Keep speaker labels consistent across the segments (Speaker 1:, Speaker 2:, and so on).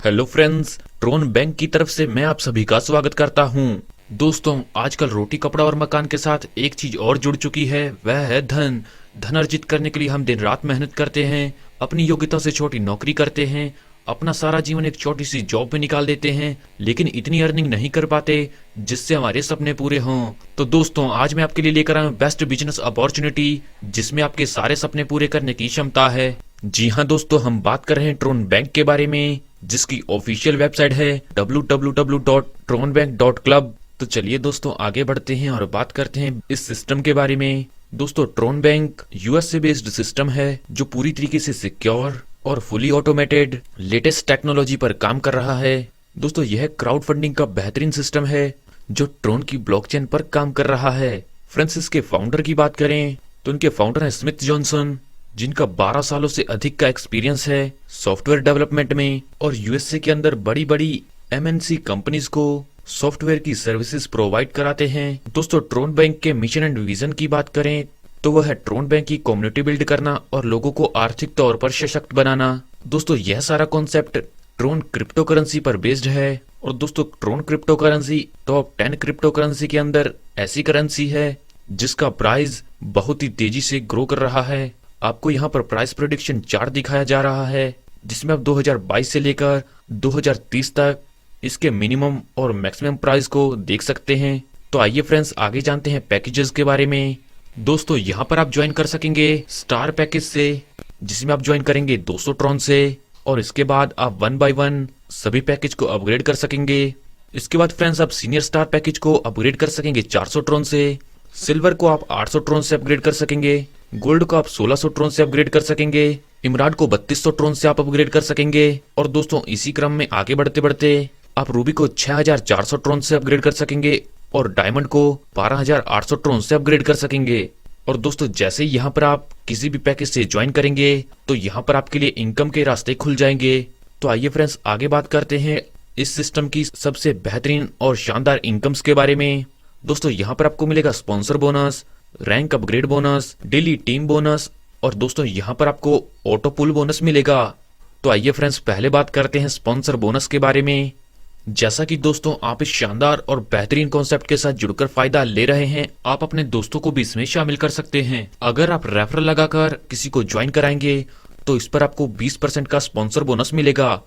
Speaker 1: Hello friends, ट्रोन bank की तरफ से मैं आप सभी का स्वागत करता हूं। दोस्तों, आजकल रोटी कपड़ा और मकान के साथ एक चीज और जुड़ चुकी है, वह है धन। धन अर्जित करने के लिए हम दिन रात मेहनत करते हैं, अपनी योग्यता से छोटी नौकरी करते हैं, अपना सारा जीवन एक छोटी सी जॉब में निकाल देते हैं, लेकिन इतनी अर्निंग नहीं कर पाते जिससे हमारे सपने पूरे हों। तो दोस्तों, आज मैं आपके लिए लेकर आया हूं बेस्ट बिजनेस अपॉर्चुनिटी, जिसमें आपके सारे सपने पूरे करने की क्षमता है। जी हाँ दोस्तों, हम बात कर रहे हैं ट्रोन बैंक के बारे में, जिसकी ऑफिशियल वेबसाइट है www.tronbank.club। तो चलिए दोस्तों, आगे बढ़ते हैं और बात करते हैं इस सिस्टम के बारे में। दोस्तों, ट्रोन बैंक यूएस से बेस्ड सिस्टम है जो पूरी तरीके से सिक्योर और फुली ऑटोमेटेड लेटेस्ट टेक्नोलॉजी पर काम कर रहा है। दोस्तों, यह क्राउड फंडिंग का बेहतरीन सिस्टम है जो ट्रोन की ब्लॉकचेन पर काम कर रहा है। फ्रेंड्स, इसके फाउंडर की बात करें तो उनके फाउंडर हैं स्मिथ जॉनसन, जिनका 12 सालों से अधिक का एक्सपीरियंस है सॉफ्टवेयर डेवलपमेंट में, और यूएसए के अंदर बड़ी बड़ी एमएनसी कंपनीज को सॉफ्टवेयर की सर्विसेज प्रोवाइड कराते हैं। दोस्तों, ट्रोन बैंक के मिशन एंड विजन की बात करें तो वह है ट्रोन बैंक की कम्युनिटी बिल्ड करना और लोगों को आर्थिक तौर पर सशक्त बनाना। दोस्तों, यह सारा कॉन्सेप्ट ट्रोन क्रिप्टो करेंसी पर बेस्ड है। और दोस्तों, Tron crypto currency top 10 crypto currency के अंदर ऐसी करेंसी है जिसका प्राइस बहुत ही तेजी से ग्रो कर रहा है। आपको यहाँ पर प्राइस प्रेडिक्शन चार्ट दिखाया जा रहा है, जिसमें आप 2022 से लेकर 2030 तक इसके मिनिमम और मैक्सिमम प्राइस को देख सकते हैं। तो आइए फ्रेंड्स, आगे जानते हैं पैकेजेस के बारे में। दोस्तों, यहाँ पर आप ज्वाइन कर सकेंगे स्टार पैकेज से, जिसमें आप ज्वाइन करेंगे 200 ट्रॉन से, और इसके बाद आप 1 बाय 1 सभी पैकेज को अपग्रेड कर सकेंगे। इसके बाद फ्रेंड्स, आप सीनियर स्टार पैकेज को अपग्रेड कर सकेंगे 400 ट्रॉन से, सिल्वर को आप 800 ट्रॉन से अपग्रेड कर सकेंगे, गोल्ड को आप 1600 ट्रॉन से अपग्रेड कर सकेंगे, इमराल्ड को 3200 ट्रॉन से आप अपग्रेड कर सकेंगे, और दोस्तों इसी क्रम में आगे बढ़ते बढ़ते आप रूबी को 6400 ट्रॉन से अपग्रेड कर सकेंगे और डायमंड को 12800 ट्रॉन से अपग्रेड कर सकेंगे। और दोस्तों, जैसे ही यहाँ पर आप किसी भी पैकेज से ज्वाइन करेंगे तो यहाँ पर आपके लिए इनकम के रास्ते खुल जाएंगे। तो आइए फ्रेंड्स, आगे बात करते हैं इस सिस्टम की सबसे बेहतरीन और शानदार इनकम्स के बारे में। दोस्तों, यहाँ पर आपको मिलेगा sponsor bonus, rank upgrade bonus, daily team bonus, और दोस्तों यहाँ पर आपको ऑटो पुल बोनस मिलेगा। तो आइए फ्रेंड्स, पहले बात करते हैं स्पॉन्सर बोनस के बारे में। जैसा कि दोस्तों आप इस शानदार और बेहतरीन कॉन्सेप्ट के साथ जुड़कर फायदा ले रहे हैं, आप अपने दोस्तों को भी इसमें शामिल कर सकते हैं। अगर आप रेफरल लगाकर किसी को ज्वाइन कराएंगे तो इस पर आपको 20% का स्पॉन्सर बोनस मिलेगा।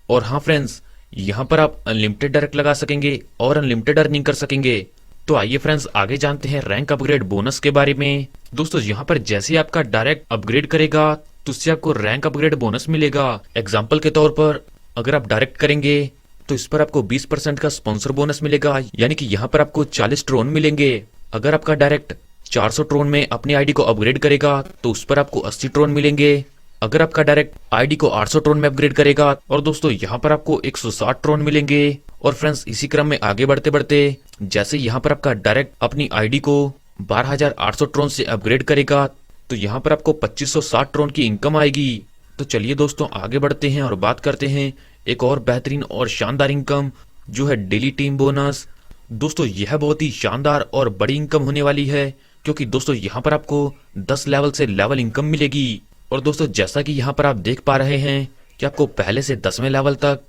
Speaker 1: और हाँ फ्रेंड्स, यहाँ पर आप अनलिमिटेड डायरेक्ट लगा सकेंगे और अनलिमिटेड अर्निंग कर सकेंगे। तो आइए फ्रेंड्स, आगे जानते हैं रैंक अपग्रेड बोनस के बारे में। दोस्तों, यहाँ पर जैसे आपका डायरेक्ट अपग्रेड करेगा तो उससे आपको रैंक अपग्रेड बोनस मिलेगा। एग्जाम्पल के तौर पर, अगर आप डायरेक्ट करेंगे तो इस पर आपको 20% का स्पॉन्सर बोनस मिलेगा, यानी कि यहाँ पर आपको 40 ट्रोन मिलेंगे। अगर आपका डायरेक्ट 400 ट्रोन में अपनी आईडी को अपग्रेड करेगा तो उस पर आपको 80 ट्रोन मिलेंगे। अगर आपका डायरेक्ट आईडी को 800 ट्रोन में अपग्रेड करेगा, और दोस्तों यहाँ पर आपको 160 ट्रोन मिलेंगे। और फ्रेंड्स, इसी क्रम में आगे बढ़ते बढ़ते जैसे यहाँ पर आपका डायरेक्ट अपनी आईडी को 12800 ट्रोन से अपग्रेड करेगा तो यहाँ पर आपको 2560 ट्रोन की इनकम आएगी। तो चलिए दोस्तों, आगे बढ़ते हैं और बात करते हैं एक और बेहतरीन और शानदार इनकम, जो है डेली टीम बोनस। दोस्तों, यह बहुत ही शानदार और बड़ी इनकम होने वाली है, क्योंकि दोस्तों यहाँ पर आपको 10 लेवल से लेवल इनकम मिलेगी। और दोस्तों, जैसा कि यहाँ पर आप देख पा रहे हैं कि आपको पहले से 10वें लेवल तक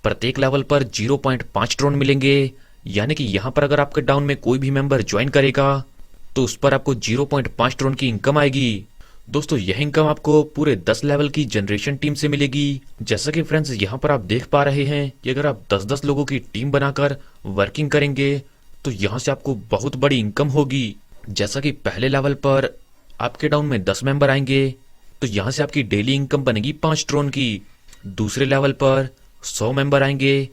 Speaker 1: प्रत्येक लेवल पर 0.5 ट्रोन मिलेंगे, यानी कि यहाँ पर अगर आपके डाउन में कोई भी मेंबर ज्वाइन करेगा तो उस पर आपको 0.5 ट्रोन की इनकम आएगी। दोस्तों, यह इनकम आपको पूरे 10 लेवल की जनरेशन टीम से मिलेगी। जैसा कि फ्रेंड्स यहाँ पर आप देख पा रहे हैं कि अगर आप 10-10 लोगों की टीम बनाकर वर्किंग करेंगे तो यहाँ से आपको बहुत बड़ी इनकम होगी। जैसा कि पहले लेवल पर आपके डाउन में 10 मेंबर आएंगे तो यहाँ से आपकी डेली इनकम बनेगी 5 ट्रोन की। दूसरे लेवल पर 100 मेंबर आएंगे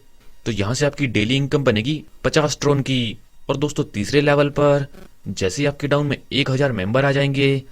Speaker 1: तो यहाँ से आपकी डेली इनकम बनेगी 50 ट्रोन की। और दोस्तों, तीसरे लेवल पर जैसे ही आपके डाउन में 1000 मेंबर आ जाएंगे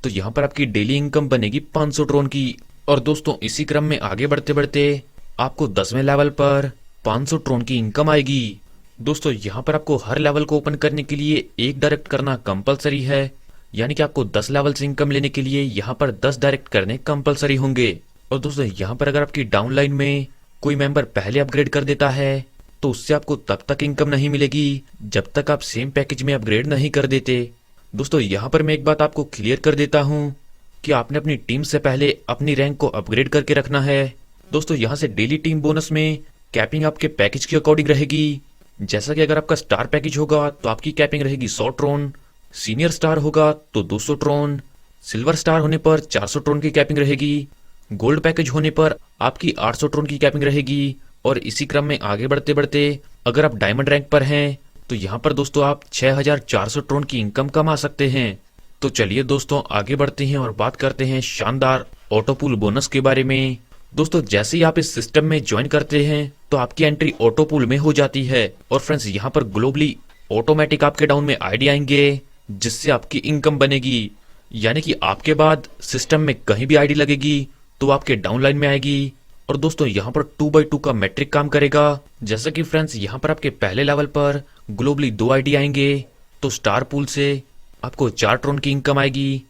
Speaker 1: तो यहाँ पर आपकी डेली इनकम बनेगी 500 ट्रोन की। और दोस्तों, इसी क्रम में आगे बढ़ते बढ़ते आपको 10वें लेवल पर 500 ट्रोन की इनकम आएगी। दोस्तों, यहाँ पर आपको हर लेवल को ओपन करने के लिए एक डायरेक्ट करना कंपलसरी है, यानी कि आपको 10 लेवल से इनकम लेने के लिए यहाँ पर 10 डायरेक्ट करने कंपलसरी होंगे। और दोस्तों, यहाँ पर अगर आपकी डाउनलाइन में कोई मेंबर पहले अपग्रेड कर देता है तो उससे आपको तब तक इनकम नहीं मिलेगी जब तक आप सेम पैकेज में अपग्रेड नहीं कर देते। दोस्तों, यहाँ पर मैं एक बात आपको क्लियर कर देता हूँ कि आपने अपनी टीम से पहले अपनी रैंक को अपग्रेड करके रखना है, दोस्तों यहाँ से डेली टीम बोनस में कैपिंग आपके पैकेज के अकॉर्डिंग रहेगी। जैसा कि अगर आपका स्टार पैकेज होगा तो आपकी कैपिंग रहेगी 100 ट्रोन, सीनियर स्टार होगा तो 200 ट्रोन, सिल्वर स्टार होने पर 400 ट्रोन की कैपिंग रहेगी, गोल्ड पैकेज होने पर आपकी 800 ट्रोन की कैपिंग रहेगी। और इसी क्रम में आगे बढ़ते बढ़ते अगर आप डायमंड रैंक पर हैं तो यहाँ पर दोस्तों आप 6400 ट्रोन की इनकम कमा सकते हैं। तो चलिए दोस्तों आगे बढ़ते हैं और बात करते हैं शानदार ऑटोपूल बोनस के बारे में। दोस्तों जैसे ही आप इस सिस्टम में ज्वाइन करते हैं तो आपकी एंट्री ऑटोपूल में हो जाती है। और फ्रेंड्स यहाँ पर ग्लोबली ऑटोमेटिक आपके डाउन में आईडी आएंगे जिससे आपकी इनकम बनेगी। यानी कि आपके बाद सिस्टम में कहीं भी आईडी लगेगी तो आपके डाउन लाइन में आएगी। और दोस्तों यहाँ पर 2x2 का मैट्रिक काम करेगा। जैसा कि फ्रेंड्स यहाँ पर आपके पहले लेवल पर ग्लोबली 2 आईडी आएंगे तो स्टार पूल से आपको 4 ट्रोन की इनकम आएगी।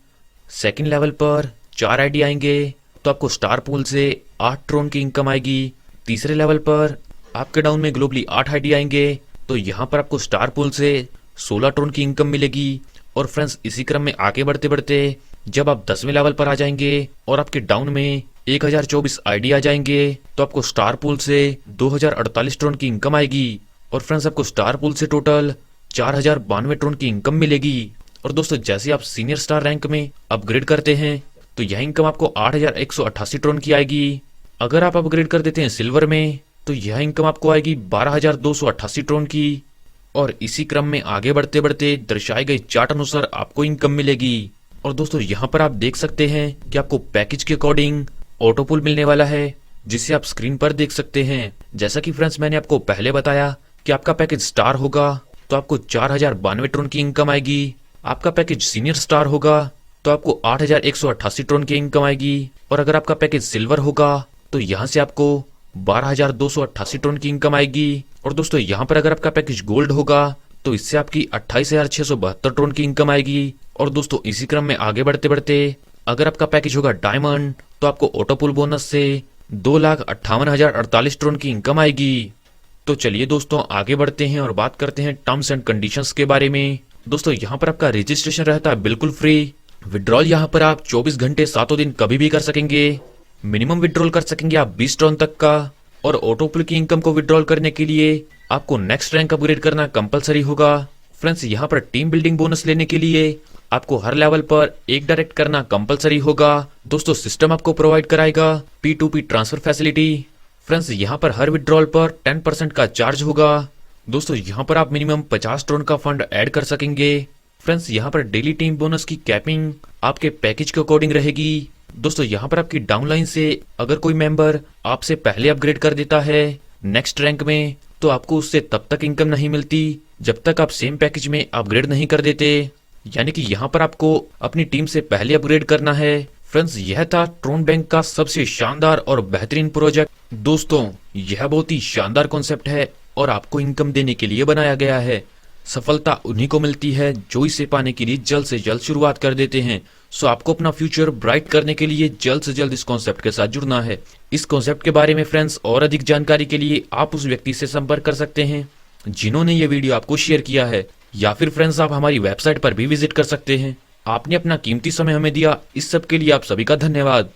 Speaker 1: सेकंड लेवल पर 4 आईडी आएंगे तो आपको स्टार पूल से 8 ट्रोन की इनकम आएगी। तीसरे लेवल पर आपके डाउन में ग्लोबली 8 आईडी आएंगे तो यहाँ पर आपको स्टार पूल से 16 ट्रोन की इनकम मिलेगी। और फ्रेंड्स इसी क्रम में आगे बढ़ते बढ़ते जब आप 10वें लेवल पर आ जाएंगे और आपके डाउन में 1024 आईडी आ जाएंगे तो आपको स्टार पूल से 2048 ट्रोन की इनकम आएगी। और फ्रेंड्स आपको स्टार पूल से टोटल 4092 ट्रोन की इनकम मिलेगी। और दोस्तों जैसे आप सीनियर स्टार रैंक में अपग्रेड करते हैं तो यह इनकम आपको 8188 ट्रोन की आएगी। अगर आप अपग्रेड कर देते हैं सिल्वर में तो यह इनकम आपको आएगी 12288 ट्रोन की। और इसी क्रम में आगे बढ़ते बढ़ते दर्शाए गए चार्ट अनुसार आपको इनकम मिलेगी। और दोस्तों यहाँ पर आप देख सकते हैं कि आपको पैकेज के अकॉर्डिंग ऑटोपूल मिलने वाला है जिसे आप स्क्रीन पर देख सकते हैं। जैसा कि फ्रेंड्स मैंने आपको पहले बताया कि आपका पैकेज स्टार होगा तो आपको 4092 ट्रोन की इनकम आएगी। आपका पैकेज सीनियर स्टार होगा तो आपको 8188 ट्रोन की इनकम आएगी। और अगर आपका पैकेज सिल्वर होगा तो यहाँ से आपको 12288 ट्रोन की इनकम आएगी। और दोस्तों यहाँ पर अगर आपका पैकेज गोल्ड होगा तो इससे आपकी 28672 ट्रोन की इनकम आएगी। और दोस्तों इसी क्रम में आगे बढ़ते बढ़ते अगर आपका पैकेज होगा डायमंड तो आपको ऑटोपूल बोनस से 2,58,048 ट्रोन की इनकम आएगी। तो चलिए दोस्तों आगे बढ़ते हैं और बात करते हैं टर्म्स एंड कंडीशंस के बारे में। दोस्तों यहाँ पर आपका रजिस्ट्रेशन रहता है बिल्कुल फ्री। विड्रॉल यहाँ पर आप 24 घंटे 7 दिन कभी भी कर सकेंगे। मिनिमम विड्रॉल कर सकेंगे आप 20 ट्रोन तक का। और ऑटोपूल की इनकम को विड्रॉल करने के लिए आपको नेक्स्ट रैंक अपग्रेड करना कंपलसरी होगा। फ्रेंड्स यहाँ पर टीम बिल्डिंग बोनस लेने के लिए आपको हर लेवल पर एक डायरेक्ट करना कंपलसरी होगा। दोस्तों सिस्टम आपको प्रोवाइड कराएगा P2P ट्रांसफर फैसिलिटी। फ्रेंड्स यहाँ पर हर विड्रॉल पर 10% का चार्ज होगा। दोस्तों यहाँ पर आप मिनिमम 50 ट्रोन का फंड ऐड कर सकेंगे। फ्रेंड्स यहाँ पर डेली टीम बोनस की कैपिंग आपके पैकेज के अकॉर्डिंग रहेगी। दोस्तों यहाँ पर आपकी डाउनलाइन से अगर कोई मेंबर आपसे पहले अपग्रेड कर देता है नेक्स्ट रैंक में तो आपको उससे तब तक इनकम नहीं मिलती जब तक आप सेम पैकेज में अपग्रेड नहीं कर देते। यानी कि यहाँ पर आपको अपनी टीम से पहले अपग्रेड करना है। फ्रेंड्स यह था ट्रोन बैंक का सबसे शानदार और बेहतरीन प्रोजेक्ट। दोस्तों यह बहुत ही शानदार कॉन्सेप्ट है और आपको इनकम देने के लिए बनाया गया है। सफलता उन्हीं को मिलती है जो इसे पाने के लिए जल्द से जल्द शुरुआत कर देते हैं। सो आपको अपना फ्यूचर ब्राइट करने के लिए जल्द से जल्द इस कॉन्सेप्ट के साथ जुड़ना है। इस कॉन्सेप्ट के बारे में फ्रेंड्स और अधिक जानकारी के लिए आप उस व्यक्ति से संपर्क कर सकते हैं जिन्होंने ये वीडियो आपको शेयर किया है, या फिर फ्रेंड्स आप हमारी वेबसाइट पर भी विजिट कर सकते हैं। आपने अपना कीमती समय हमें दिया, इस सब के लिए आप सभी का धन्यवाद।